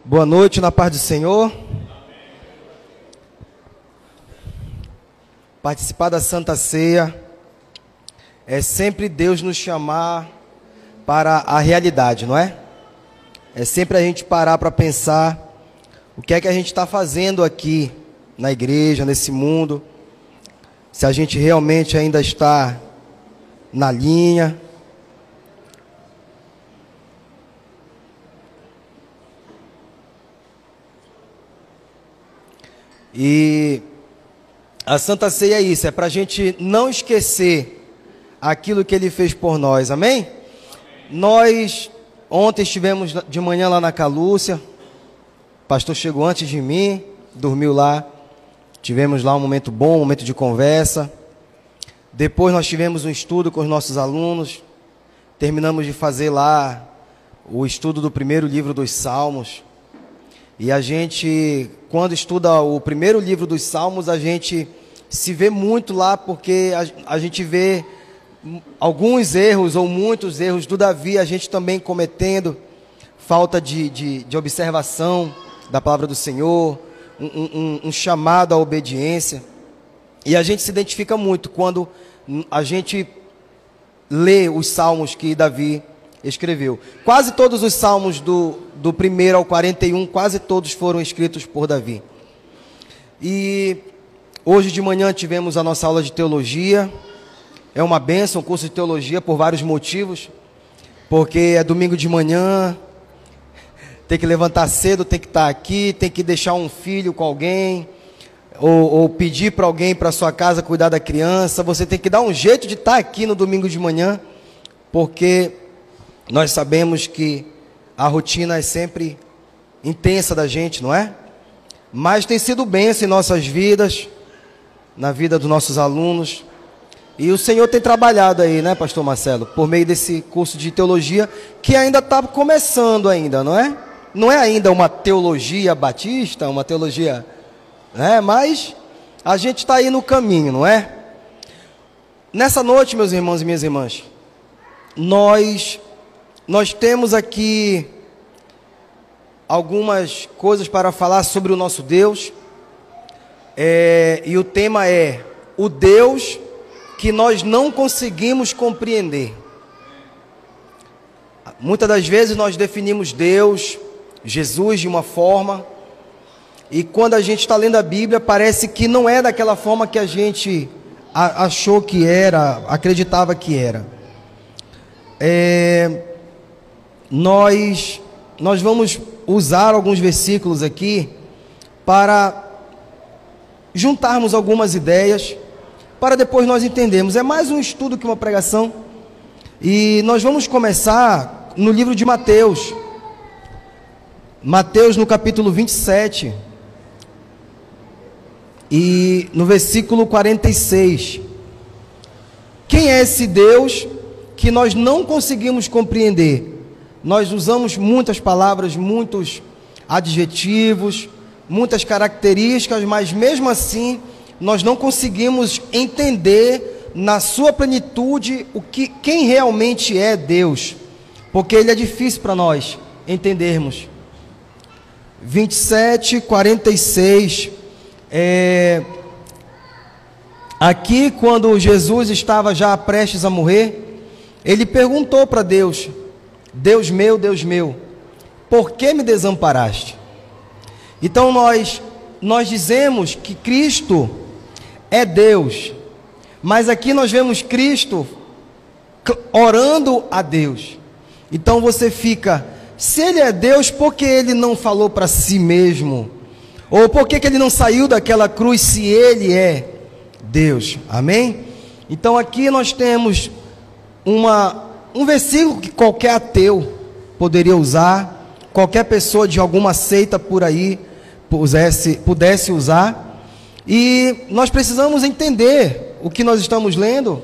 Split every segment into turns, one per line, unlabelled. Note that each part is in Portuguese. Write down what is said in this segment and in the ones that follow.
Boa noite, na paz do Senhor. Participar da Santa Ceia é sempre Deus nos chamar para a realidade, não é? É sempre a gente parar para pensar o que é que a gente está fazendo aqui na igreja, nesse mundo, se a gente realmente ainda está na linha. E a Santa Ceia é isso, é para a gente não esquecer aquilo que Ele fez por nós, amém? Nós ontem estivemos de manhã lá na Calúcia, o pastor chegou antes de mim, dormiu lá, tivemos lá um momento bom, um momento de conversa. Depois nós tivemos um estudo com os nossos alunos, terminamos de fazer lá o estudo do primeiro livro dos Salmos. E a gente, quando estuda o primeiro livro dos Salmos, a gente se vê muito lá, porque a gente vê alguns erros ou muitos erros do Davi, a gente também cometendo falta de observação da palavra do Senhor, um chamado à obediência. E a gente se identifica muito quando a gente lê os salmos que Davi escreveu. Quase todos os salmos do 1 ao 41, quase todos foram escritos por Davi. E hoje de manhã tivemos a nossa aula de teologia. É uma bênção, um curso de teologia por vários motivos. Porque é domingo de manhã, tem que levantar cedo, tem que estar aqui, tem que deixar um filho com alguém, ou pedir para alguém para sua casa cuidar da criança. Você tem que dar um jeito de estar aqui no domingo de manhã, porque nós sabemos que a rotina é sempre intensa da gente, não é? Mas tem sido bênção em nossas vidas, na vida dos nossos alunos. E o Senhor tem trabalhado aí, né, pastor Marcelo? Por meio desse curso de teologia, que ainda está começando ainda, não é? Não é ainda uma teologia batista, uma teologia, né? Mas a gente está aí no caminho, não é? Nessa noite, meus irmãos e minhas irmãs, nós temos aqui algumas coisas para falar sobre o nosso Deus, e o tema é o Deus que nós não conseguimos compreender. Muitas das vezes nós definimos Deus, Jesus, de uma forma, e quando a gente está lendo a Bíblia, parece que não é daquela forma que a gente achou que era, acreditava que era. Nós vamos usar alguns versículos aqui para juntarmos algumas ideias, para depois nós entendermos. É mais um estudo que uma pregação. E nós vamos começar no livro de Mateus. Mateus no capítulo 27. E no versículo 46. Quem é esse Deus que nós não conseguimos compreender? Nós usamos muitas palavras, muitos adjetivos, muitas características, mas mesmo assim nós não conseguimos entender na sua plenitude quem realmente é Deus, porque Ele é difícil para nós entendermos. 27, 46, aqui quando Jesus estava já prestes a morrer, Ele perguntou para Deus: Deus meu, por que me desamparaste? Então nós dizemos que Cristo é Deus, mas aqui nós vemos Cristo orando a Deus. Então você fica, se Ele é Deus, por que Ele não falou para si mesmo? Ou por que Ele não saiu daquela cruz se Ele é Deus? Amém? Então aqui nós temos um versículo que qualquer ateu poderia usar, qualquer pessoa de alguma seita por aí pudesse usar, e nós precisamos entender o que nós estamos lendo,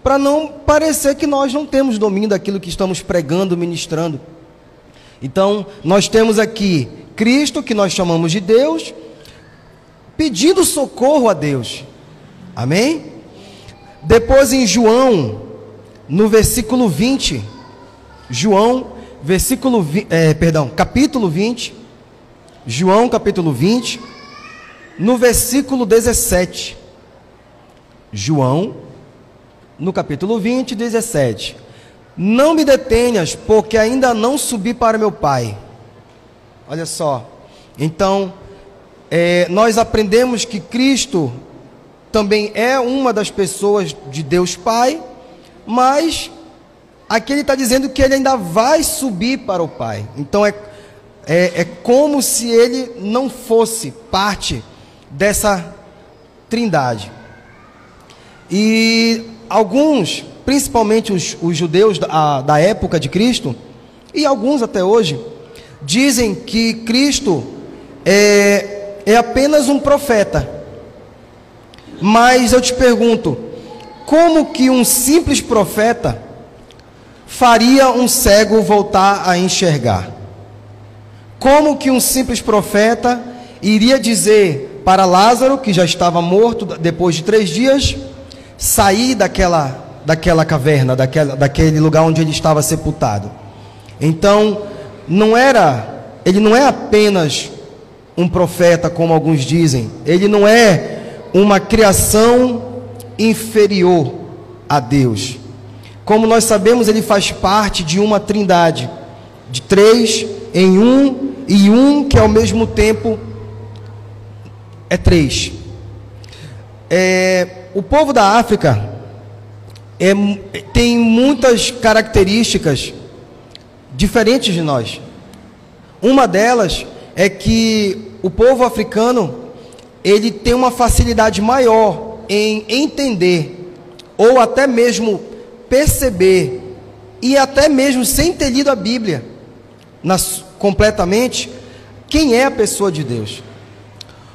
para não parecer que nós não temos domínio daquilo que estamos pregando, ministrando. Então, nós temos aqui Cristo, que nós chamamos de Deus, pedindo socorro a Deus. Amém? Depois em João, no versículo 20, capítulo 20, João capítulo 20, no versículo 17. João, no capítulo 20, 17. Não me detenhas, porque ainda não subi para meu Pai. Olha só. Então, nós aprendemos que Cristo também é uma das pessoas de Deus Pai, mas aqui ele está dizendo que ele ainda vai subir para o Pai. Então é como se ele não fosse parte dessa trindade. E alguns, principalmente os judeus da época de Cristo, e alguns até hoje, dizem que Cristo é apenas um profeta. Mas eu te pergunto, como que um simples profeta faria um cego voltar a enxergar? Como que um simples profeta iria dizer para Lázaro, que já estava morto depois de 3 dias, sair daquela caverna, daquele lugar onde ele estava sepultado? Então, ele não é apenas um profeta, como alguns dizem. Ele não é uma criação inferior a Deus. Como nós sabemos, ele faz parte de uma trindade, de 3 em 1, e um que ao mesmo tempo é 3. O povo da África tem muitas características diferentes de nós. Uma delas é que o povo africano, ele tem uma facilidade maior em entender, ou até mesmo perceber, e até mesmo sem ter lido a Bíblia completamente, quem é a pessoa de Deus.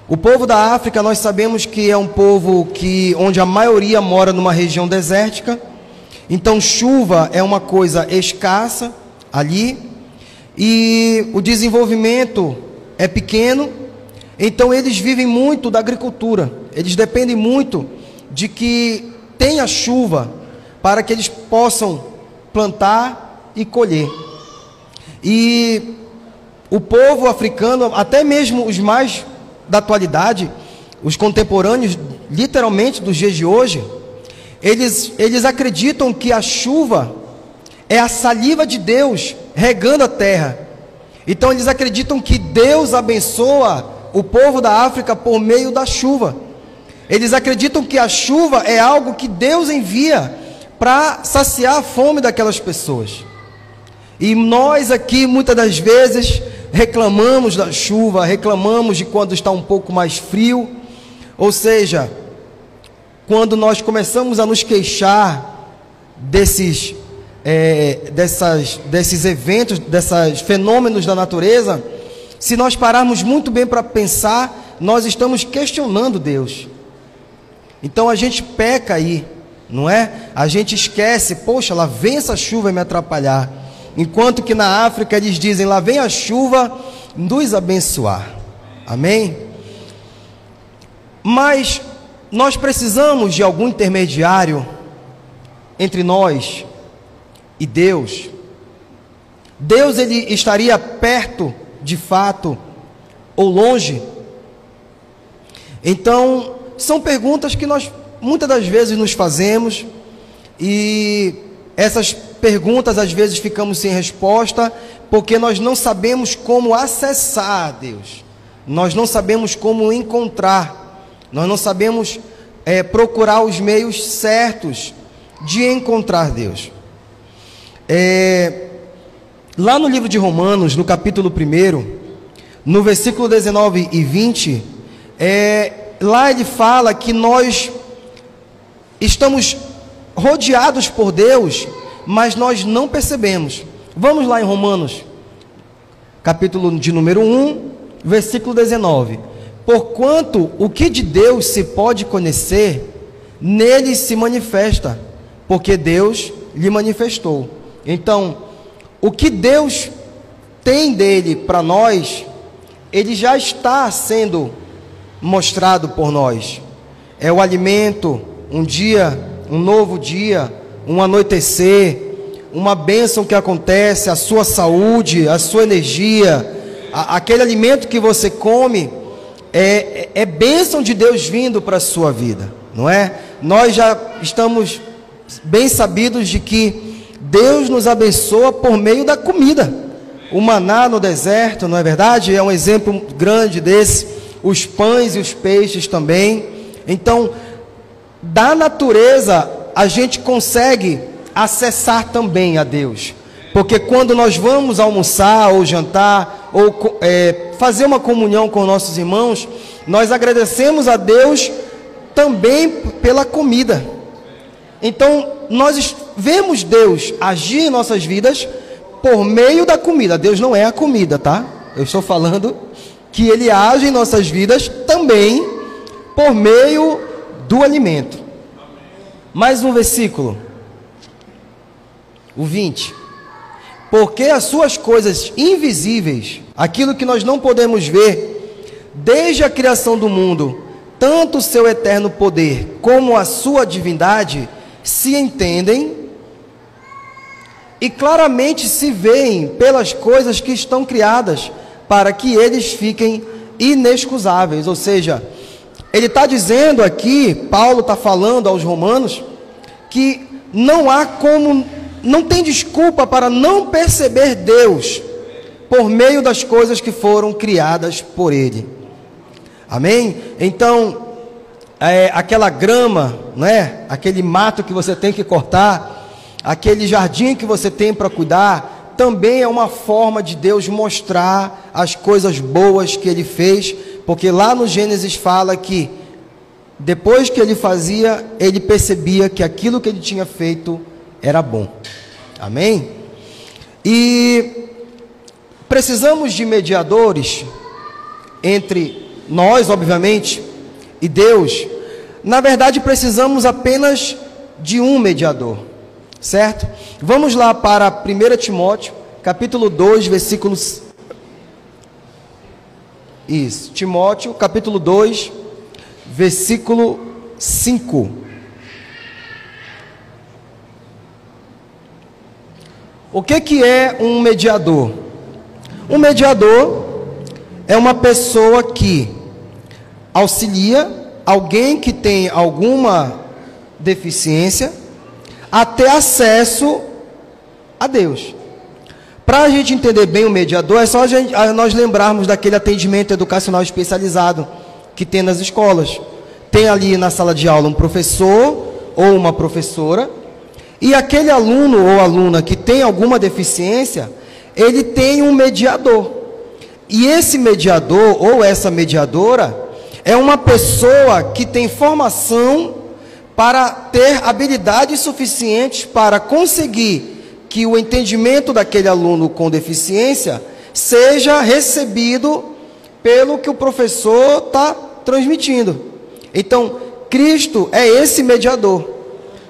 O povo da África, nós sabemos que é um povo onde a maioria mora numa região desértica, então chuva é uma coisa escassa ali, e o desenvolvimento é pequeno. Então eles vivem muito da agricultura, eles dependem muito de que tenha chuva para que eles possam plantar e colher. E o povo africano, até mesmo os mais da atualidade, os contemporâneos, literalmente dos dias de hoje, eles acreditam que a chuva é a saliva de Deus regando a terra. Então eles acreditam que Deus abençoa o povo da África por meio da chuva. Eles acreditam que a chuva é algo que Deus envia para saciar a fome daquelas pessoas. E nós aqui muitas das vezes reclamamos da chuva, reclamamos de quando está um pouco mais frio, ou seja, quando nós começamos a nos queixar desses eventos, desses fenômenos da natureza, se nós pararmos muito bem para pensar, nós estamos questionando Deus. Então a gente peca aí, não é? A gente esquece, poxa, lá vem essa chuva me atrapalhar. Enquanto que na África eles dizem, lá vem a chuva nos abençoar. Amém? Mas nós precisamos de algum intermediário entre nós e Deus. Deus, ele estaria perto de fato ou longe? Então são perguntas que nós muitas das vezes nos fazemos, e essas perguntas às vezes ficamos sem resposta, porque nós não sabemos como acessar a Deus, nós não sabemos como encontrar, nós não sabemos procurar os meios certos de encontrar Deus. Lá no livro de Romanos, no capítulo 1, no versículo 19 e 20, lá ele fala que nós estamos rodeados por Deus, mas nós não percebemos. Vamos lá em Romanos, capítulo de número 1, versículo 19. Porquanto o que de Deus se pode conhecer, nele se manifesta, porque Deus lhe manifestou. Então, o que Deus tem dele para nós, ele já está sendo mostrado por nós. É o alimento, um dia, um novo dia, um anoitecer, uma bênção que acontece, a sua saúde, a sua energia, aquele alimento que você come é bênção de Deus vindo para a sua vida, não é? Nós já estamos bem sabidos de que Deus nos abençoa por meio da comida. O maná no deserto, não é verdade? É um exemplo grande desse. Os pães e os peixes também. Então, da natureza, a gente consegue acessar também a Deus. Porque quando nós vamos almoçar ou jantar, ou fazer uma comunhão com nossos irmãos, nós agradecemos a Deus também pela comida. Então, nós vemos Deus agir em nossas vidas por meio da comida. Deus não é a comida, tá? Eu estou falando que Ele age em nossas vidas também por meio do alimento. Mais um versículo. O 20. Porque as suas coisas invisíveis, aquilo que nós não podemos ver, desde a criação do mundo, tanto o seu eterno poder como a sua divindade, se entendem e claramente se veem pelas coisas que estão criadas, para que eles fiquem inexcusáveis. Ou seja, ele está dizendo aqui, Paulo está falando aos romanos, que não tem desculpa para não perceber Deus por meio das coisas que foram criadas por Ele. Amém? Então, aquela grama, né? Aquele mato que você tem que cortar, aquele jardim que você tem para cuidar, também é uma forma de Deus mostrar as coisas boas que Ele fez, porque lá no Gênesis fala que depois que Ele fazia, Ele percebia que aquilo que Ele tinha feito era bom. Amém? E precisamos de mediadores entre nós, obviamente, e Deus. Na verdade, precisamos apenas de um mediador, certo? Vamos lá para 1 Timóteo, capítulo 2, versículos... Isso, Timóteo, capítulo 2, versículo 5. O que é um mediador? Um mediador é uma pessoa que auxilia alguém que tem alguma deficiência a ter acesso a Deus. Para a gente entender bem o mediador, é só nós lembrarmos daquele atendimento educacional especializado que tem nas escolas. Tem ali na sala de aula um professor ou uma professora, e aquele aluno ou aluna que tem alguma deficiência, ele tem um mediador. E esse mediador ou essa mediadora é uma pessoa que tem formação para ter habilidades suficientes para conseguir que o entendimento daquele aluno com deficiência seja recebido pelo que o professor está transmitindo. Então, Cristo é esse mediador.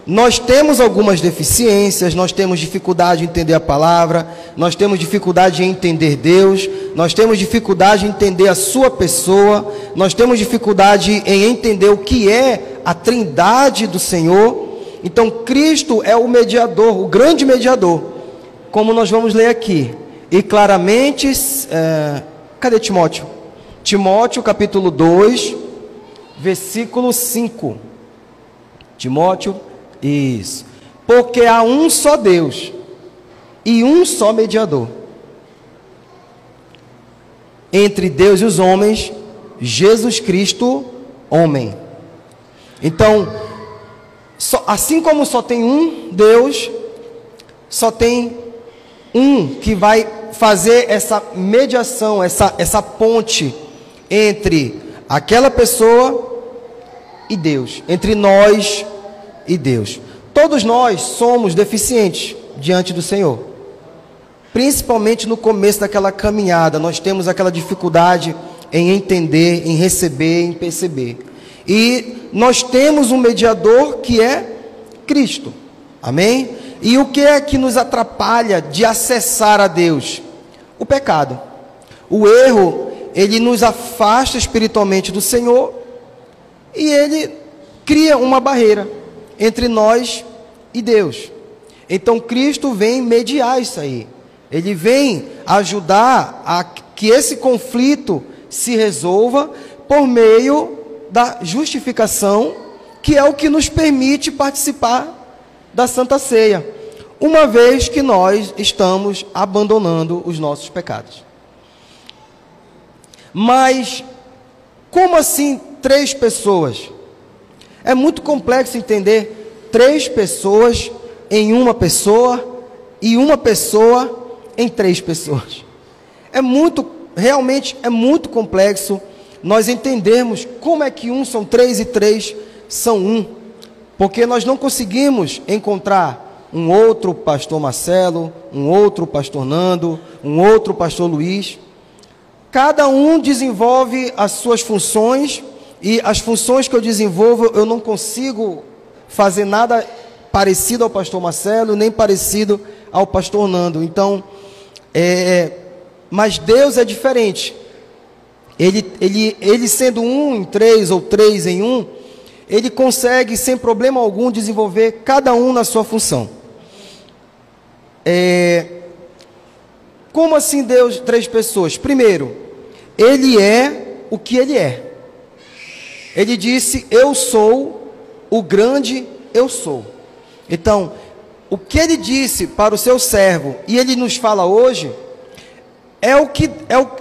Nós temos algumas deficiências, nós temos dificuldade em entender a palavra, nós temos dificuldade em entender Deus, nós temos dificuldade em entender a sua pessoa, nós temos dificuldade em entender o que é a trindade do Senhor. Então, Cristo é o mediador, o grande mediador, como nós vamos ler aqui. E claramente, cadê Timóteo? Timóteo, capítulo 2, versículo 5. Timóteo, isso. Porque há um só Deus e um só mediador entre Deus e os homens, Jesus Cristo, homem. Então, assim como só tem um Deus, só tem um que vai fazer essa mediação, essa ponte entre aquela pessoa e Deus, entre nós e Deus. Todos nós somos deficientes diante do Senhor, principalmente no começo daquela caminhada. Nós temos aquela dificuldade em entender, em receber, em perceber. E nós temos um mediador que é Cristo. Amém? E o que é que nos atrapalha de acessar a Deus? O pecado. O erro, ele nos afasta espiritualmente do Senhor e ele cria uma barreira entre nós e Deus. Então Cristo vem mediar isso aí. Ele vem ajudar a que esse conflito se resolva por meio da justificação, que é o que nos permite participar da Santa Ceia, uma vez que nós estamos abandonando os nossos pecados. Mas, como assim 3 pessoas? É muito complexo entender 3 pessoas em uma pessoa e uma pessoa em 3 pessoas. Realmente é muito complexo nós entendermos como é que 1 são 3 e 3 são 1, porque nós não conseguimos encontrar um outro pastor Marcelo, um outro pastor Nando, um outro pastor Luiz. Cada um desenvolve as suas funções, e as funções que eu desenvolvo, eu não consigo fazer nada parecido ao pastor Marcelo, nem parecido ao pastor Nando. Então, mas Deus é diferente. Ele sendo 1 em 3 ou 3 em 1, ele consegue, sem problema algum, desenvolver cada um na sua função. Como assim Deus 3 pessoas? Primeiro, Ele é o que Ele é. Ele disse, eu sou o grande eu sou. Então, o que Ele disse para o seu servo, e Ele nos fala hoje,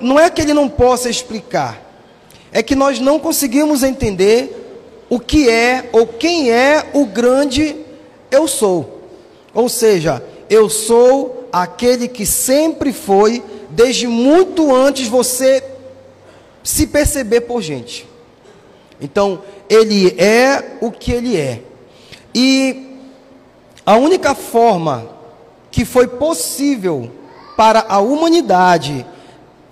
não é que Ele não possa explicar, é que nós não conseguimos entender o que é, ou quem é o grande eu sou. Ou seja, eu sou aquele que sempre foi, desde muito antes você se perceber por gente. Então, Ele é o que Ele é. E a única forma que foi possível para a humanidade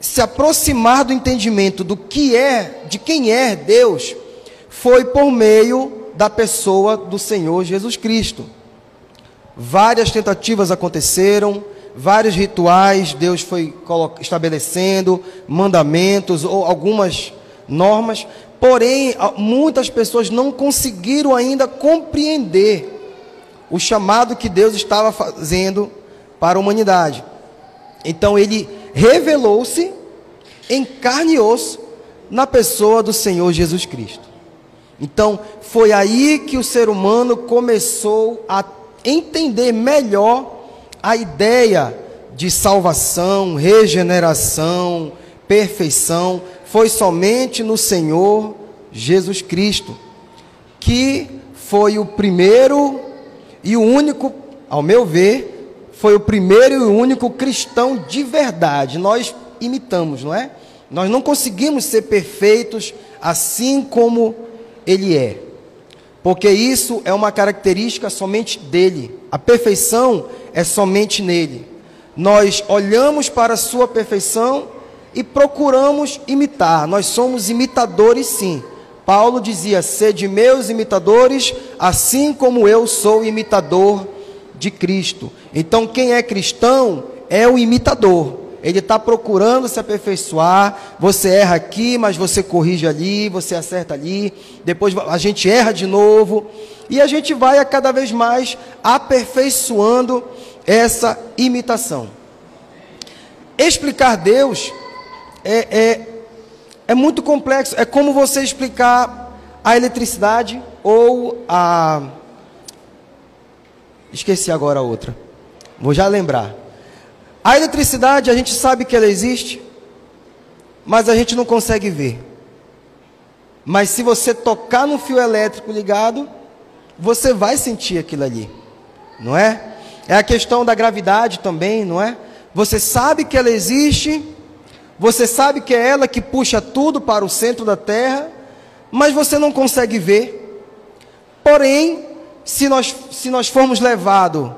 se aproximar do entendimento do que é, de quem é Deus, foi por meio da pessoa do Senhor Jesus Cristo. Várias tentativas aconteceram, vários rituais Deus foi estabelecendo, mandamentos ou algumas normas, porém muitas pessoas não conseguiram ainda compreender o chamado que Deus estava fazendo para a humanidade. Então Ele revelou-se em carne e osso na pessoa do Senhor Jesus Cristo. Então foi aí que o ser humano começou a entender melhor a ideia de salvação, regeneração, perfeição. Foi somente no Senhor Jesus Cristo, que foi o primeiro e o único, ao meu ver, foi o primeiro e o único cristão de verdade. Nós imitamos, não é? Nós não conseguimos ser perfeitos assim como Ele é, porque isso é uma característica somente dele. A perfeição é somente nele. Nós olhamos para a sua perfeição e procuramos imitar. Nós somos imitadores, sim. Paulo dizia, sede meus imitadores, assim como eu sou imitador de Cristo. Então quem é cristão é o imitador. Ele está procurando se aperfeiçoar. Você erra aqui, mas você corrige ali, você acerta ali, depois a gente erra de novo, e a gente vai a cada vez mais aperfeiçoando essa imitação. Explicar Deus é muito complexo. É como você explicar a eletricidade ou a... Esqueci agora a outra. Vou já lembrar. A eletricidade, a gente sabe que ela existe, mas a gente não consegue ver. Mas se você tocar no fio elétrico ligado, você vai sentir aquilo ali, não é? É a questão da gravidade também, não é? Você sabe que ela existe, você sabe que é ela que puxa tudo para o centro da Terra, mas você não consegue ver. Porém, se nós formos levados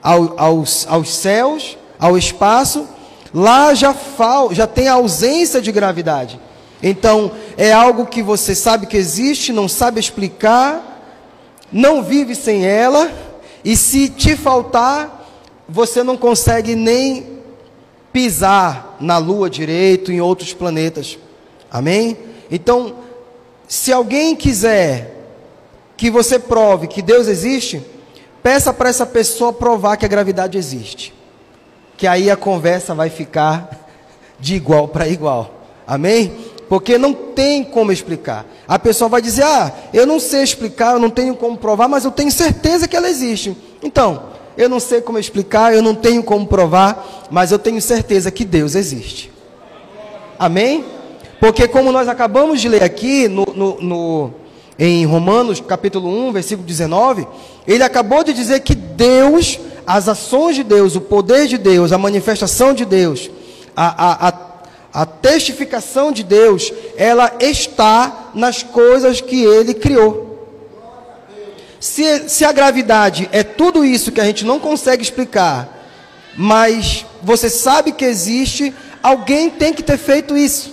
aos céus, ao espaço, lá já tem a ausência de gravidade. Então, é algo que você sabe que existe, não sabe explicar, não vive sem ela, e se te faltar, você não consegue nem pisar na Lua direito, em outros planetas. Amém? Então, se alguém quiser que você prove que Deus existe, peça para essa pessoa provar que a gravidade existe, que aí a conversa vai ficar de igual para igual. Amém? Porque não tem como explicar. A pessoa vai dizer, eu não sei explicar, eu não tenho como provar, mas eu tenho certeza que ela existe. Então, eu não sei como explicar, eu não tenho como provar, mas eu tenho certeza que Deus existe. Amém? Porque como nós acabamos de ler aqui em Romanos capítulo 1, versículo 19, ele acabou de dizer que Deus, as ações de Deus, o poder de Deus, a manifestação de Deus, a testificação de Deus, ela está nas coisas que Ele criou. Se a gravidade é tudo isso que a gente não consegue explicar, mas você sabe que existe, alguém tem que ter feito isso.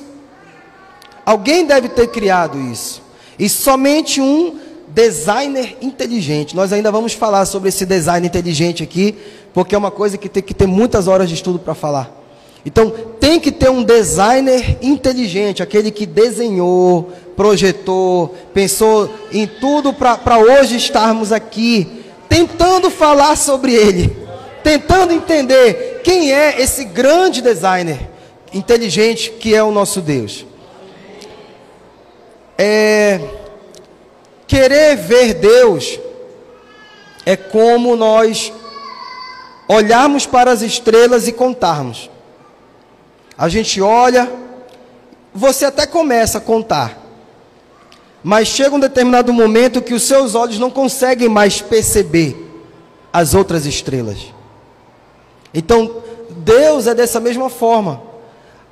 Alguém deve ter criado isso. E somente um designer inteligente. Nós ainda vamos falar sobre esse design inteligente aqui, porque é uma coisa que tem que ter muitas horas de estudo para falar. Então, tem que ter um designer inteligente, aquele que desenhou, projetou, pensou em tudo para hoje estarmos aqui, tentando falar sobre ele, tentando entender quem é esse grande designer inteligente que é o nosso Deus. Querer ver Deus é como nós olharmos para as estrelas e contarmos. A gente olha, você até começa a contar, mas chega um determinado momento que os seus olhos não conseguem mais perceber as outras estrelas. Então, Deus é dessa mesma forma.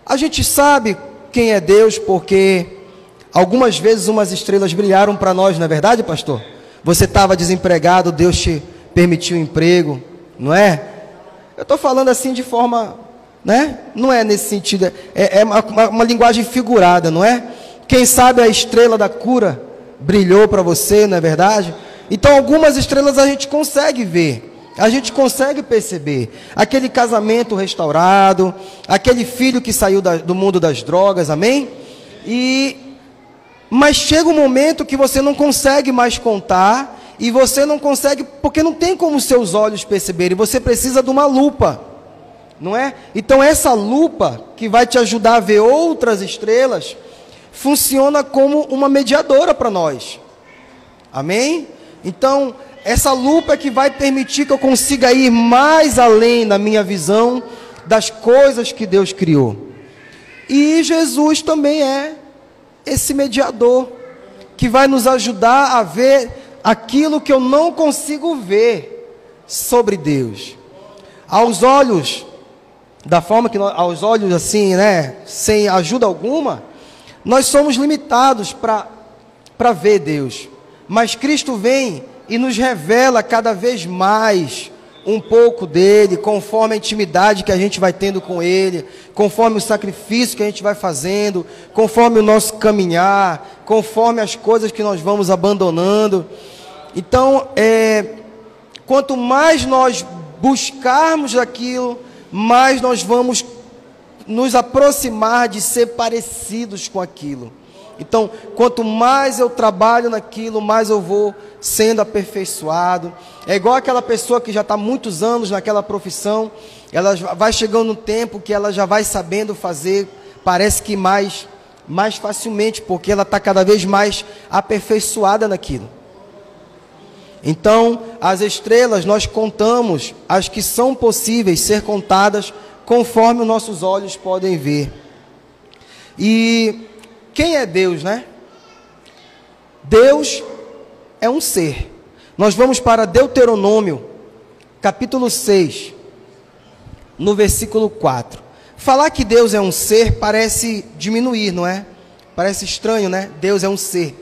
A gente sabe quem é Deus porque algumas vezes umas estrelas brilharam para nós, não é verdade, pastor? Você estava desempregado, Deus te permitiu um emprego, não é? Eu estou falando assim de forma, né? Não é nesse sentido, é uma linguagem figurada, não é? Quem sabe a estrela da cura brilhou para você, não é verdade? Então algumas estrelas a gente consegue ver, a gente consegue perceber. Aquele casamento restaurado, aquele filho que saiu do mundo das drogas, amém? Mas chega um momento que você não consegue mais contar, e você não consegue, porque não tem como seus olhos perceberem, você precisa de uma lupa, não é? Então essa lupa, que vai te ajudar a ver outras estrelas, funciona como uma mediadora para nós, amém? Então, essa lupa é que vai permitir que eu consiga ir mais além na minha visão das coisas que Deus criou. E Jesus também é esse mediador, que vai nos ajudar a ver aquilo que eu não consigo ver sobre Deus. Aos olhos, da forma que aos olhos assim, né, sem ajuda alguma, nós somos limitados para ver Deus. Mas Cristo vem e nos revela cada vez mais um pouco dele, conforme a intimidade que a gente vai tendo com ele, conforme o sacrifício que a gente vai fazendo, conforme o nosso caminhar, conforme as coisas que nós vamos abandonando. Então, quanto mais nós buscarmos aquilo, mais nós vamos nos aproximar de ser parecidos com aquilo. Então, quanto mais eu trabalho naquilo, mais eu vou sendo aperfeiçoado. É igual aquela pessoa que já está muitos anos naquela profissão, ela vai chegando um tempo que ela já vai sabendo fazer, parece que mais facilmente, porque ela está cada vez mais aperfeiçoada naquilo. Então, as estrelas nós contamos as que são possíveis ser contadas conforme os nossos olhos podem ver. E quem é Deus, né? Deus é um ser. Nós vamos para Deuteronômio, capítulo 6, no versículo 4. Falar que Deus é um ser parece diminuir, não é? Parece estranho, né? Deus é um ser,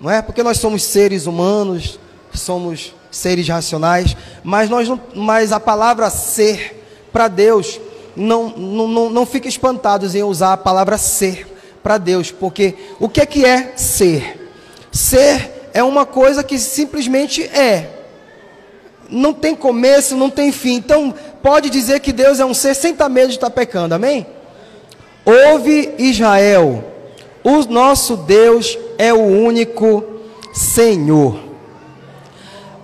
não é? Porque nós somos seres humanos, somos seres racionais, mas a palavra ser, para Deus, não fica espantados em usar a palavra ser para Deus, porque o que é ser? Ser é uma coisa que simplesmente é, não tem começo, não tem fim. Então pode dizer que Deus é um ser sem ter medo de estar pecando, amém? Ouve Israel, o nosso Deus é o único Senhor.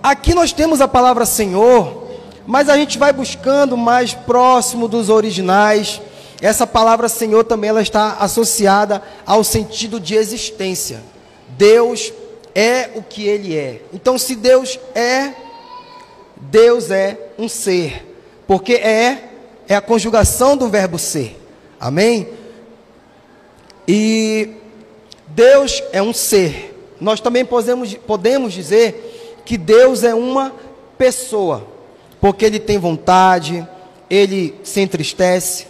Aqui nós temos a palavra Senhor, mas a gente vai buscando mais próximo dos originais, essa palavra Senhor também ela está associada ao sentido de existência. Deus é o que Ele é. Então, se Deus é um ser, porque é a conjugação do verbo ser. Amém? E Deus é um ser. Nós também podemos dizer que Deus é uma pessoa, porque Ele tem vontade, Ele se entristece,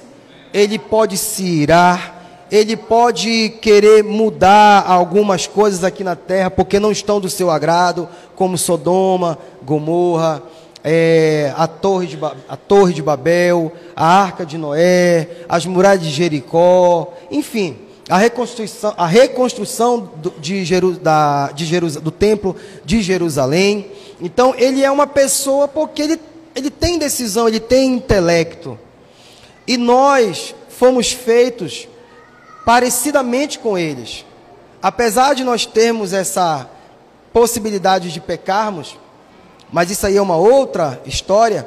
Ele pode se irar, Ele pode querer mudar algumas coisas aqui na terra, porque não estão do seu agrado, como Sodoma, Gomorra, a torre de Babel, a arca de Noé, as muralhas de Jericó, enfim, a reconstrução do templo de Jerusalém. Então, Ele é uma pessoa porque ele tem decisão, Ele tem intelecto. E nós fomos feitos parecidamente com eles. Apesar de nós termos essa possibilidade de pecarmos, mas isso aí é uma outra história,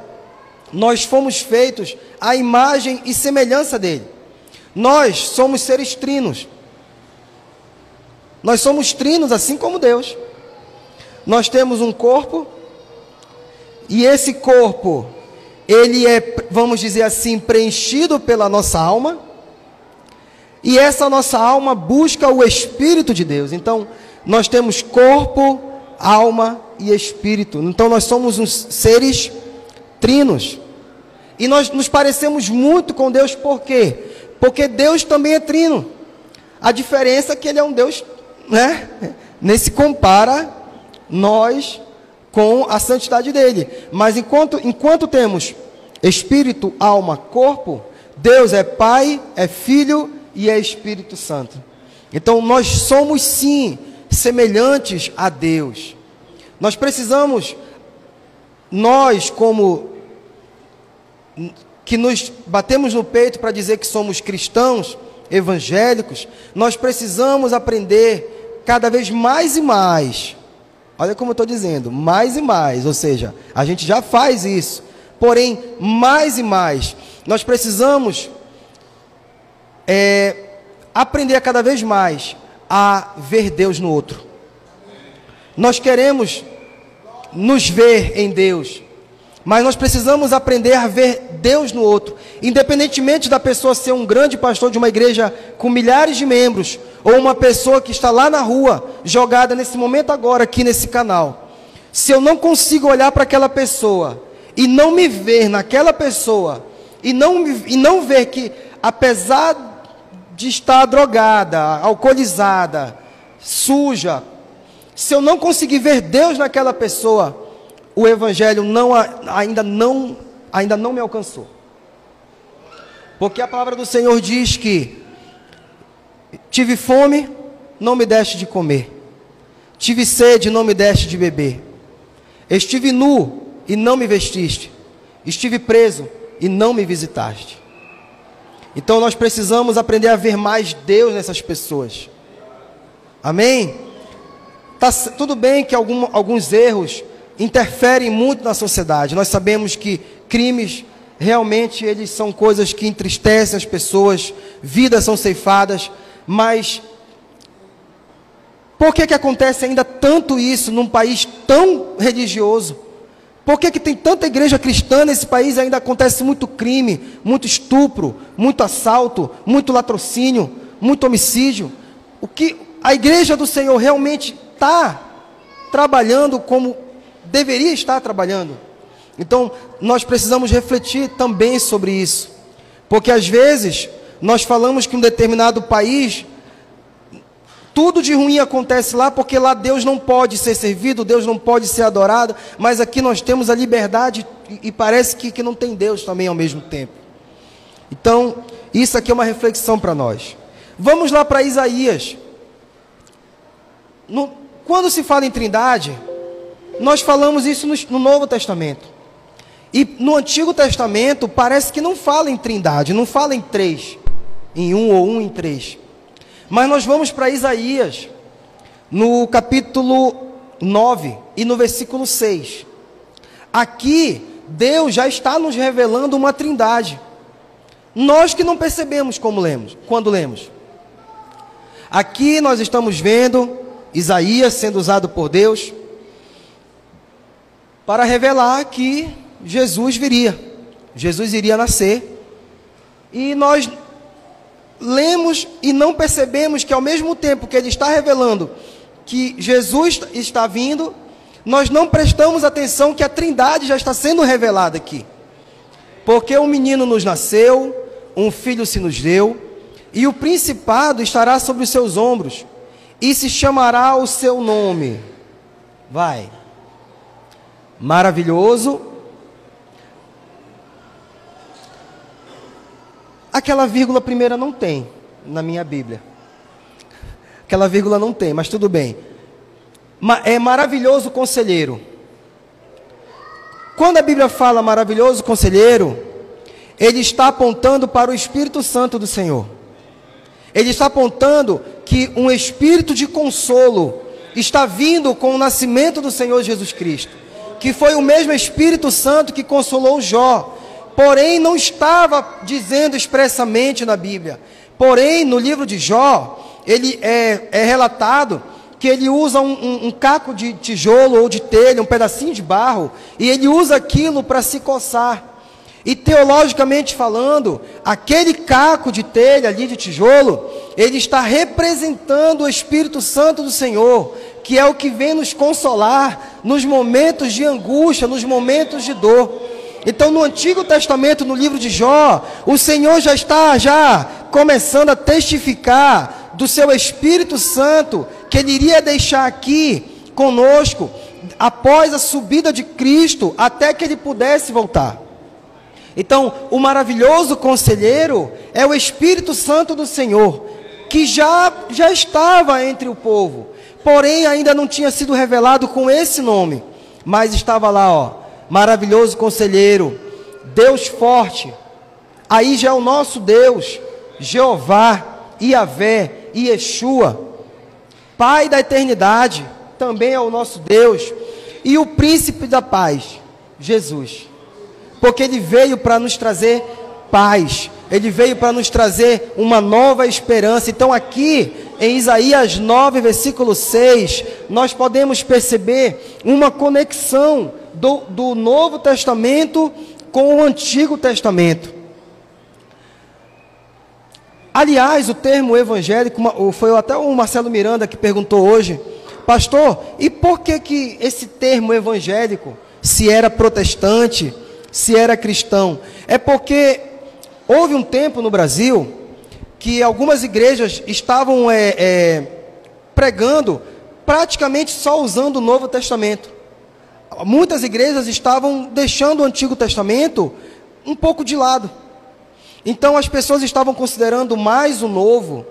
nós fomos feitos à imagem e semelhança dele. Nós somos seres trinos. Nós somos trinos assim como Deus. Nós temos um corpo, e esse corpo, ele é, vamos dizer assim, preenchido pela nossa alma, e essa nossa alma busca o Espírito de Deus. Então, nós temos corpo, alma e espírito. Então, nós somos uns seres trinos. E nós nos parecemos muito com Deus, por quê? Porque Deus também é trino. A diferença é que Ele é um Deus, né? Nem se compara nós com a santidade dele. Mas enquanto temos espírito, alma, corpo, Deus é Pai, é Filho e é Espírito Santo. Então nós somos sim semelhantes a Deus. Nós precisamos, nós como que nos batemos no peito para dizer que somos cristãos, evangélicos, nós precisamos aprender cada vez mais e mais. Olha como eu estou dizendo, mais e mais, ou seja, a gente já faz isso, porém, mais e mais, nós precisamos aprender cada vez mais a ver Deus no outro. Nós queremos nos ver em Deus, mas nós precisamos aprender a ver Deus no outro, independentemente da pessoa ser um grande pastor de uma igreja com milhares de membros, ou uma pessoa que está lá na rua, jogada nesse momento agora, aqui nesse canal. Se eu não consigo olhar para aquela pessoa, e não me ver naquela pessoa, e não ver que, apesar de estar drogada, alcoolizada, suja, se eu não conseguir ver Deus naquela pessoa, o Evangelho ainda não me alcançou. Porque a palavra do Senhor diz que tive fome, não me deste de comer. Tive sede, não me deste de beber. Estive nu e não me vestiste. Estive preso e não me visitaste. Então nós precisamos aprender a ver mais Deus nessas pessoas. Amém? Tudo bem que alguns erros interferem muito na sociedade. Nós sabemos que crimes realmente eles são coisas que entristecem as pessoas, vidas são ceifadas, mas por que acontece ainda tanto isso num país tão religioso? Por que tem tanta igreja cristã nesse país e ainda acontece muito crime, muito estupro, muito assalto, muito latrocínio, muito homicídio? O que a igreja do Senhor realmente está trabalhando como deveria estar trabalhando? Então, nós precisamos refletir também sobre isso. Porque às vezes, nós falamos que um determinado país, tudo de ruim acontece lá, porque lá Deus não pode ser servido, Deus não pode ser adorado, mas aqui nós temos a liberdade e parece que não tem Deus também ao mesmo tempo. Então, isso aqui é uma reflexão para nós. Vamos lá para Isaías. Quando se fala em Trindade, nós falamos isso no Novo Testamento. E no Antigo Testamento parece que não fala em Trindade, não fala em três, em um ou um em três. Mas nós vamos para Isaías, no capítulo 9 e no versículo 6. Aqui, Deus já está nos revelando uma trindade. Nós que não percebemos quando lemos. Aqui nós estamos vendo Isaías sendo usado por Deus para revelar que Jesus viria. Jesus iria nascer. E nós lemos e não percebemos que ao mesmo tempo que ele está revelando que Jesus está vindo, nós não prestamos atenção que a Trindade já está sendo revelada aqui. Porque um menino nos nasceu, um filho se nos deu, e o principado estará sobre os seus ombros, e se chamará o seu nome. Vai. Maravilhoso. Aquela vírgula primeira não tem na minha Bíblia. Aquela vírgula não tem, mas tudo bem. É maravilhoso conselheiro. Quando a Bíblia fala maravilhoso conselheiro, ele está apontando para o Espírito Santo do Senhor. Ele está apontando que um espírito de consolo está vindo com o nascimento do Senhor Jesus Cristo, que foi o mesmo Espírito Santo que consolou Jó, porém não estava dizendo expressamente na Bíblia. Porém, no livro de Jó, ele é relatado que ele usa um caco de tijolo ou de telha, um pedacinho de barro, e ele usa aquilo para se coçar. E teologicamente falando, aquele caco de telha ali de tijolo, ele está representando o Espírito Santo do Senhor, que é o que vem nos consolar nos momentos de angústia, nos momentos de dor. Então, no Antigo Testamento, no livro de Jó, o Senhor já está começando a testificar do seu Espírito Santo, que Ele iria deixar aqui conosco, após a subida de Cristo, até que Ele pudesse voltar. Então, o maravilhoso conselheiro é o Espírito Santo do Senhor, que já estava entre o povo, porém ainda não tinha sido revelado com esse nome, mas estava lá, maravilhoso conselheiro, Deus forte. Aí já é o nosso Deus, Jeová, Iavé, Yeshua, Pai da eternidade, também é o nosso Deus, e o príncipe da paz, Jesus. Porque Ele veio para nos trazer paz, Ele veio para nos trazer uma nova esperança. Então aqui, em Isaías 9, versículo 6, nós podemos perceber uma conexão do Novo Testamento com o Antigo Testamento. Aliás, o termo evangélico, foi até o Marcelo Miranda que perguntou hoje, pastor, e por que esse termo evangélico, se era protestante, se era cristão? É porque houve um tempo no Brasil que algumas igrejas estavam pregando praticamente só usando o Novo Testamento. Muitas igrejas estavam deixando o Antigo Testamento um pouco de lado. Então as pessoas estavam considerando mais o Novo,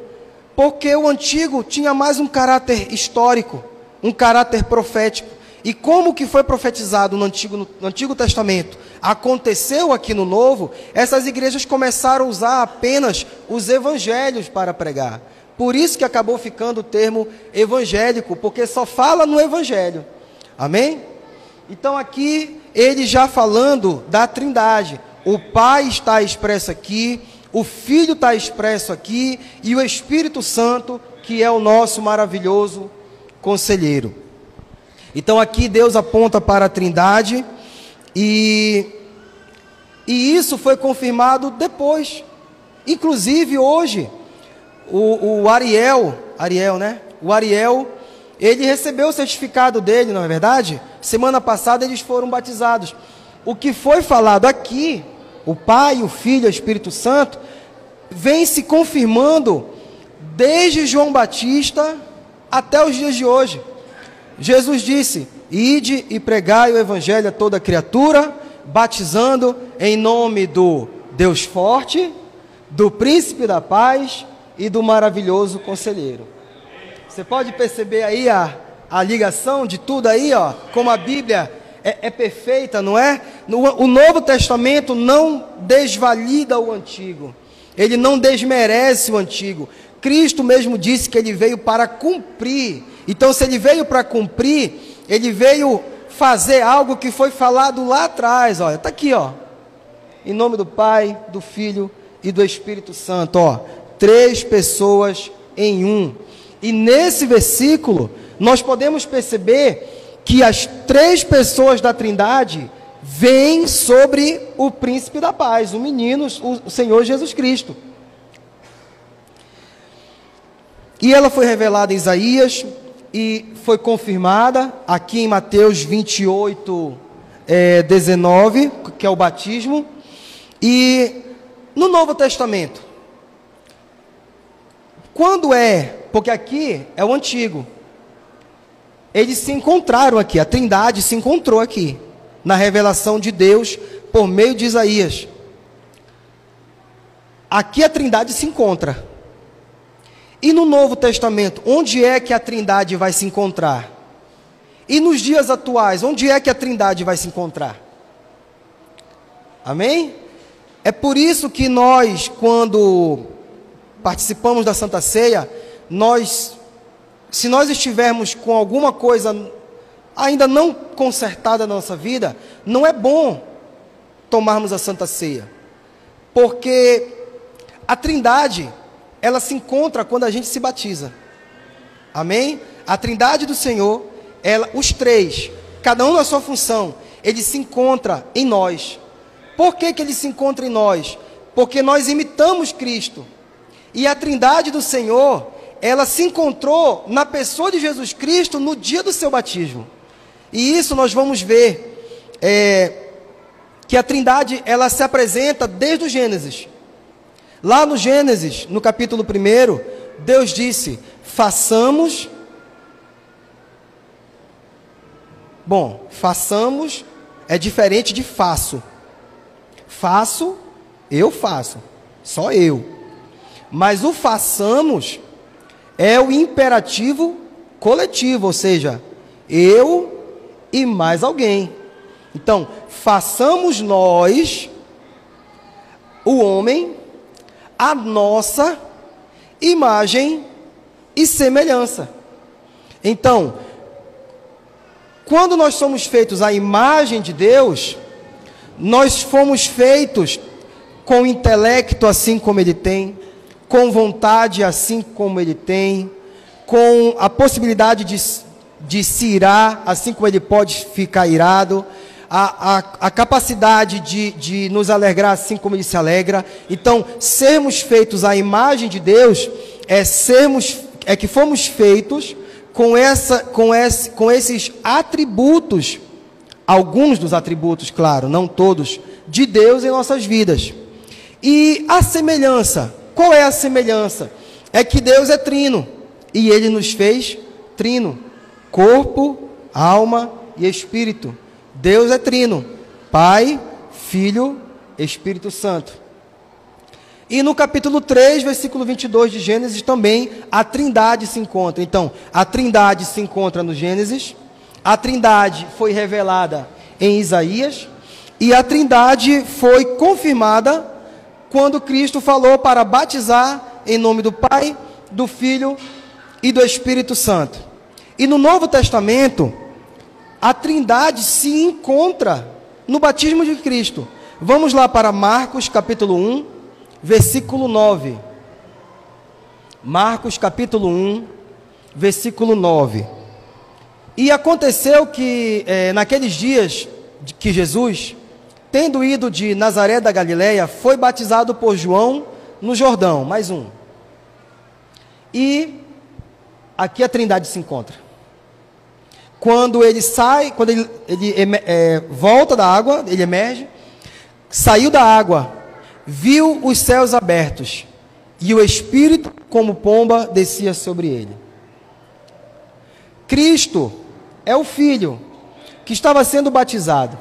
porque o Antigo tinha mais um caráter histórico, um caráter profético. E como que foi profetizado no Antigo Testamento aconteceu aqui no Novo, essas igrejas começaram a usar apenas os evangelhos para pregar. Por isso que acabou ficando o termo evangélico, porque só fala no evangelho. Amém? Então aqui, ele já falando da Trindade, o Pai está expresso aqui, o Filho está expresso aqui, e o Espírito Santo, que é o nosso maravilhoso conselheiro. Então aqui Deus aponta para a Trindade, e isso foi confirmado depois. Inclusive hoje, o Ariel, né? O Ariel, ele recebeu o certificado dele, não é verdade? Semana passada eles foram batizados. O que foi falado aqui, o Pai, o Filho e o Espírito Santo, vem se confirmando desde João Batista até os dias de hoje. Jesus disse: ide e pregai o evangelho a toda criatura, batizando em nome do Deus forte, do príncipe da paz e do maravilhoso conselheiro. Você pode perceber aí a ligação de tudo aí, como a Bíblia é perfeita, não é? O Novo Testamento não desvalida o Antigo, ele não desmerece o Antigo. Cristo mesmo disse que ele veio para cumprir. Então, se ele veio para cumprir, ele veio fazer algo que foi falado lá atrás. Olha, está aqui, em nome do Pai, do Filho e do Espírito Santo, ó, 3 pessoas em um. E nesse versículo, nós podemos perceber que as 3 pessoas da Trindade vêm sobre o príncipe da paz, o menino, o Senhor Jesus Cristo. E ela foi revelada em Isaías e foi confirmada aqui em Mateus 28, 19, que é o batismo. E no Novo Testamento, quando porque aqui é o Antigo, eles se encontraram aqui, a Trindade se encontrou aqui, na revelação de Deus por meio de Isaías. Aqui a Trindade se encontra. E no Novo Testamento, onde é que a Trindade vai se encontrar? E nos dias atuais, onde é que a Trindade vai se encontrar? Amém? É por isso que nós, quando participamos da Santa Ceia, se nós estivermos com alguma coisa ainda não consertada na nossa vida, não é bom tomarmos a Santa Ceia. Porque a Trindade, ela se encontra quando a gente se batiza. Amém? A Trindade do Senhor, os 3, cada um na sua função, ele se encontra em nós. Por que ele se encontra em nós? Porque nós imitamos Cristo. E a Trindade do Senhor, ela se encontrou na pessoa de Jesus Cristo no dia do seu batismo. E isso nós vamos ver, que a Trindade, ela se apresenta desde o Gênesis. Lá no Gênesis, no capítulo 1, Deus disse, façamos é diferente de faço. Faço, eu faço, só eu. Mas o façamos é o imperativo coletivo, ou seja, eu e mais alguém. Então, façamos nós, o homem, a nossa imagem e semelhança. Então, quando nós somos feitos à imagem de Deus, nós fomos feitos com intelecto assim como Ele tem, com vontade assim como Ele tem, com a possibilidade de se irar assim como Ele pode ficar irado, a capacidade de nos alegrar assim como Ele se alegra. Então, sermos feitos à imagem de Deus é que fomos feitos com esses atributos, alguns dos atributos, claro, não todos, de Deus em nossas vidas. E a semelhança, qual é a semelhança? É que Deus é trino, e Ele nos fez trino, corpo, alma e espírito. Deus é trino, Pai, Filho, Espírito Santo. E no capítulo 3, versículo 22 de Gênesis também, a Trindade se encontra. Então, a Trindade se encontra no Gênesis, a Trindade foi revelada em Isaías, e a Trindade foi confirmada quando Cristo falou para batizar em nome do Pai, do Filho e do Espírito Santo. E no Novo Testamento, a Trindade se encontra no batismo de Cristo. Vamos lá para Marcos capítulo 1, versículo 9. Marcos capítulo 1, versículo 9. E aconteceu que naqueles dias que Jesus, tendo ido de Nazaré da Galileia, foi batizado por João no Jordão. Mais um. E aqui a Trindade se encontra. Quando ele sai, quando ele volta da água, ele emerge, saiu da água, viu os céus abertos, e o Espírito, como pomba, descia sobre ele. Cristo é o Filho que estava sendo batizado.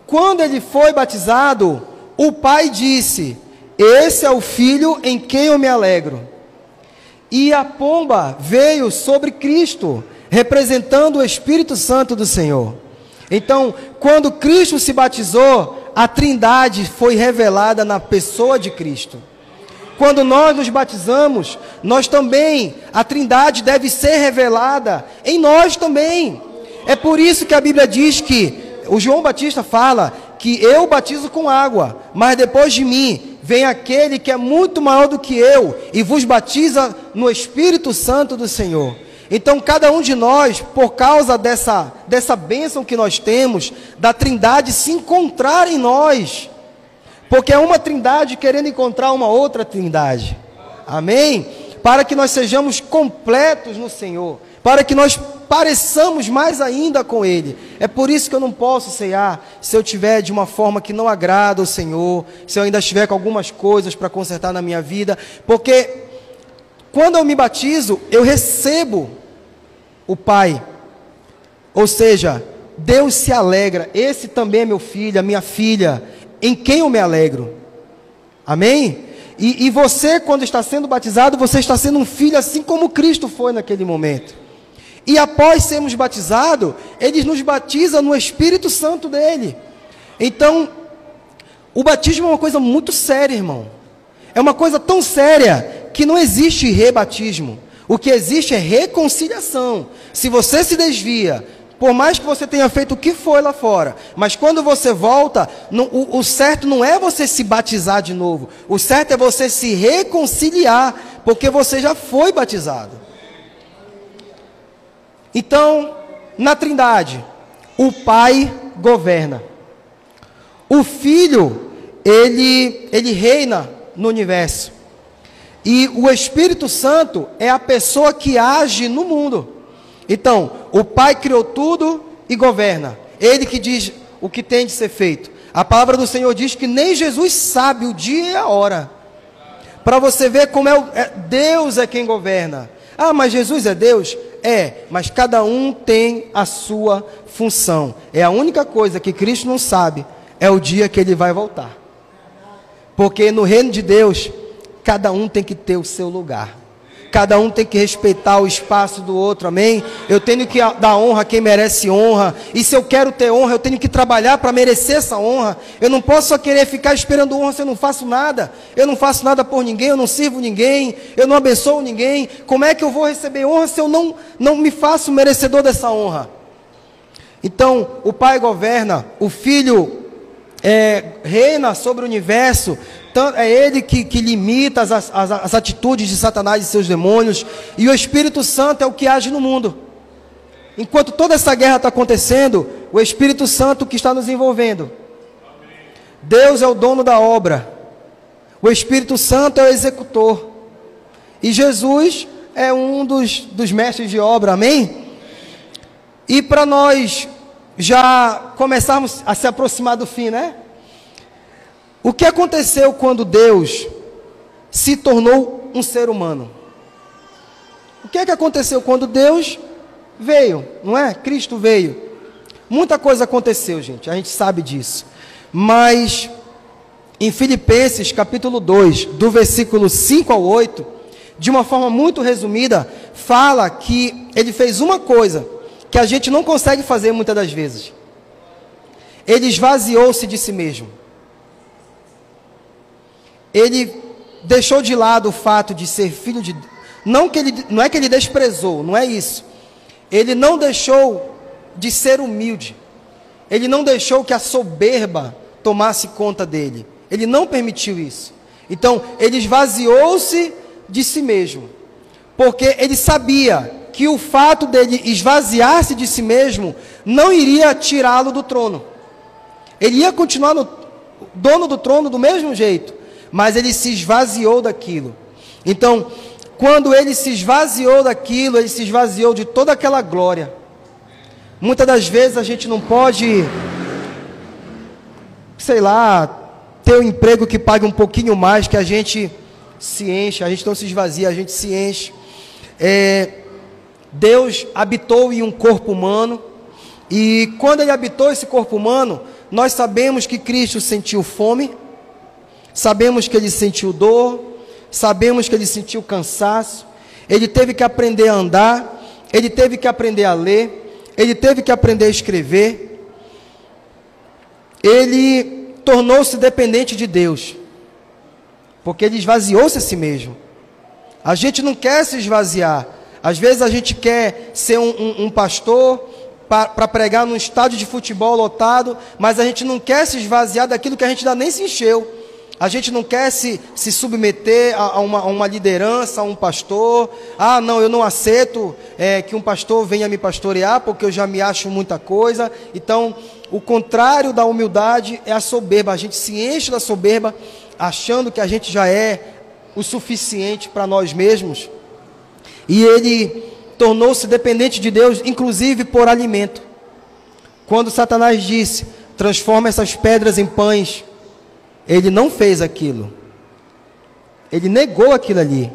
Quando ele foi batizado, o Pai disse, esse é o Filho em quem eu me alegro. E a pomba veio sobre Cristo, representando o Espírito Santo do Senhor. Então, quando Cristo se batizou, a Trindade foi revelada na pessoa de Cristo. Quando nós nos batizamos, nós também, a Trindade deve ser revelada em nós também. É por isso que a Bíblia diz que, o João Batista fala que eu batizo com água, mas depois de mim vem aquele que é muito maior do que eu e vos batiza no Espírito Santo do Senhor. Então, cada um de nós, por causa dessa bênção que nós temos, da Trindade se encontrar em nós, porque é uma Trindade querendo encontrar uma outra Trindade, amém? Para que nós sejamos completos no Senhor, para que nós pareçamos mais ainda com Ele. É por isso que eu não posso ceiar se eu tiver de uma forma que não agrada ao Senhor, se eu ainda estiver com algumas coisas para consertar na minha vida, porque quando eu me batizo, eu recebo o Pai, ou seja, Deus se alegra. Esse também é meu filho, a minha filha, em quem eu me alegro, amém? E você, quando está sendo batizado, você está sendo um filho assim como Cristo foi naquele momento. E após sermos batizados, Ele nos batiza no Espírito Santo dEle. Então, o batismo é uma coisa muito séria, irmão. É uma coisa tão séria que não existe rebatismo. O que existe é reconciliação. Se você se desvia, por mais que você tenha feito o que foi lá fora, mas quando você volta, o certo não é você se batizar de novo. O certo é você se reconciliar, porque você já foi batizado. Então, na Trindade, o Pai governa. O Filho, ele reina no universo. E o Espírito Santo é a pessoa que age no mundo. Então, o Pai criou tudo e governa. Ele que diz o que tem de ser feito. A palavra do Senhor diz que nem Jesus sabe o dia e a hora. Para você ver como Deus é quem governa. Ah, mas Jesus é Deus? É, mas cada um tem a sua função. É a única coisa que Cristo não sabe, é o dia que Ele vai voltar. Porque no reino de Deus, cada um tem que ter o seu lugar. Cada um tem que respeitar o espaço do outro, amém? Eu tenho que dar honra a quem merece honra. E se eu quero ter honra, eu tenho que trabalhar para merecer essa honra. Eu não posso só querer ficar esperando honra se eu não faço nada. Eu não faço nada por ninguém, eu não sirvo ninguém, eu não abençoo ninguém. Como é que eu vou receber honra se eu não me faço merecedor dessa honra? Então, o Pai governa, o Filho reina sobre o universo. É Ele que limita as atitudes de Satanás e seus demônios. E o Espírito Santo é o que age no mundo. Enquanto toda essa guerra está acontecendo, o Espírito Santo que está nos envolvendo. Deus é o dono da obra. O Espírito Santo é o executor. E Jesus é um dos mestres de obra, amém? E para nós já começarmos a se aproximar do fim, né? O que aconteceu quando Deus se tornou um ser humano? O que é que aconteceu quando Deus veio, não é? Cristo veio. Muita coisa aconteceu, gente, a gente sabe disso. Mas em Filipenses capítulo 2, do versículo 5 ao 8, de uma forma muito resumida, fala que Ele fez uma coisa que a gente não consegue fazer muitas das vezes. Ele esvaziou-se de si mesmo. Ele deixou de lado o fato de ser filho de Deus. Não é que ele desprezou, não é isso. Ele não deixou de ser humilde. Ele não deixou que a soberba tomasse conta dele. Ele não permitiu isso. Então, ele esvaziou-se de si mesmo. Porque ele sabia que o fato dele esvaziar-se de si mesmo não iria tirá-lo do trono. Ele ia continuar dono do trono do mesmo jeito, mas ele se esvaziou daquilo. Então, quando ele se esvaziou daquilo, ele se esvaziou de toda aquela glória. Muitas das vezes a gente não pode, sei lá, ter um emprego que pague um pouquinho mais, que a gente se enche, a gente não se esvazia, a gente se enche. Deus habitou em um corpo humano, e quando Ele habitou esse corpo humano, nós sabemos que Cristo sentiu fome, sabemos que Ele sentiu dor, sabemos que Ele sentiu cansaço, Ele teve que aprender a andar, Ele teve que aprender a ler, Ele teve que aprender a escrever, Ele tornou-se dependente de Deus, porque Ele esvaziou-se a si mesmo. A gente não quer se esvaziar. Às vezes a gente quer ser um pastor para pregar num estádio de futebol lotado, mas a gente não quer se esvaziar daquilo que a gente ainda nem se encheu. A gente não quer se submeter a uma liderança, a um pastor. Ah, não, eu não aceito que um pastor venha me pastorear, porque eu já me acho muita coisa. Então, o contrário da humildade é a soberba. A gente se enche da soberba, achando que a gente já é o suficiente para nós mesmos. E ele tornou-se dependente de Deus, inclusive por alimento. Quando Satanás disse, transforma essas pedras em pães, ele não fez aquilo. Ele negou aquilo ali.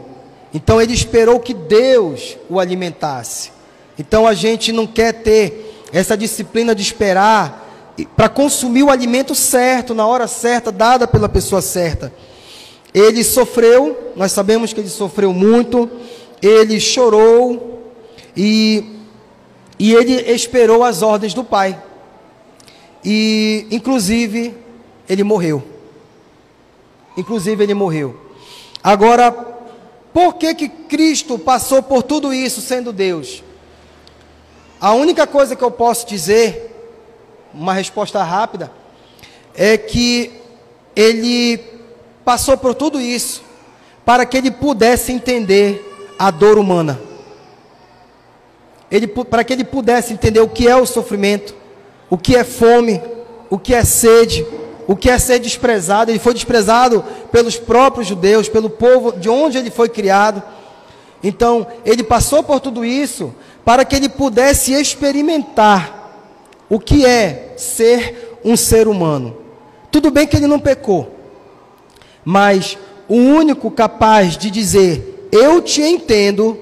Então ele esperou que Deus o alimentasse. Então a gente não quer ter essa disciplina de esperar para consumir o alimento certo, na hora certa, dada pela pessoa certa. Ele sofreu, nós sabemos que ele sofreu muito, ele chorou e ele esperou as ordens do Pai. E, inclusive, ele morreu. Agora, por que Cristo passou por tudo isso sendo Deus? A única coisa que eu posso dizer, uma resposta rápida, é que ele passou por tudo isso para que ele pudesse entender a dor humana. Para que ele pudesse entender o que é o sofrimento, o que é fome, o que é sede, o que é ser desprezado. Ele foi desprezado pelos próprios judeus, pelo povo de onde ele foi criado. Então, ele passou por tudo isso para que ele pudesse experimentar o que é ser um ser humano. Tudo bem que ele não pecou, mas o único capaz de dizer, eu te entendo,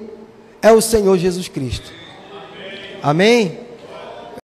é o Senhor Jesus Cristo. Amém?